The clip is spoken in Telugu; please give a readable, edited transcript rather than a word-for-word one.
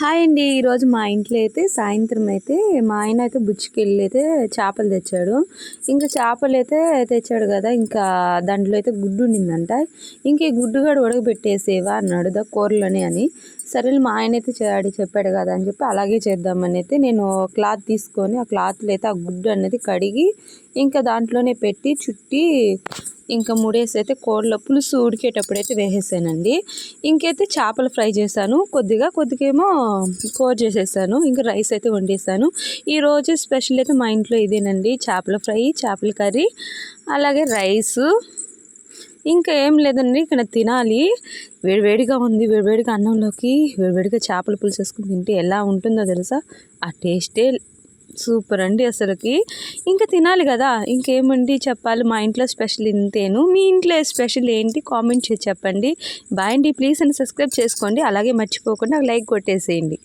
హాయ్ అండి. ఈరోజు మా ఇంట్లో అయితే సాయంత్రం అయితే మా ఆయన అయితే బుచ్చికెళ్ళి అయితే చేపలు తెచ్చాడు. ఇంకా చేపలు అయితే తెచ్చాడు కదా, ఇంకా దాంట్లో అయితే గుడ్డు ఉండిందంట. ఇంక ఈ గుడ్డు కూడా ఉడకబెట్టేసేవా అన్నాడు కూరలోనే అని. సరే మా ఆయన అయితే చెప్పాడు కదా అని చెప్పి అలాగే చేద్దామని అయితే నేను క్లాత్ తీసుకొని ఆ క్లాత్లో అయితే ఆ గుడ్డు అనేది కడిగి ఇంకా దాంట్లోనే పెట్టి చుట్టి ఇంకా ముడేసి అయితే కూరలో పులుసు ఉడికేటప్పుడు అయితే వేసేసానండి. ఇంకైతే చేపలు ఫ్రై చేశాను, కొద్దిగా ఏమో కూర చేసేసాను, ఇంకా రైస్ అయితే వండేసాను. ఈరోజు స్పెషల్ అయితే మా ఇంట్లో ఇదేనండి, చేపల ఫ్రై, చేపల కర్రీ, అలాగే రైసు. ఇంకా ఏం లేదండి, ఇక్కడ తినాలి. వేడివేడిగా ఉంది, వేడివేడిగా అన్నంలోకి వేడివేడిగా చేపల పులుసు వేసుకుని తింటే ఎలా ఉంటుందో తెలుసా, ఆ టేస్టే సూపర్ అండి అసలుకి. ఇంకా తినాలి కదా, ఇంకేమండి చెప్పాలి. మా ఇంట్లో స్పెషల్ ఇంతేను. మీ ఇంట్లో స్పెషల్ ఏంటి కామెంట్ చేసి చెప్పండి. బాయ్ అండి. ప్లీజ్ అండ్ సబ్స్క్రైబ్ చేసుకోండి, అలాగే మర్చిపోకుండా లైక్ కొట్టేసేయండి.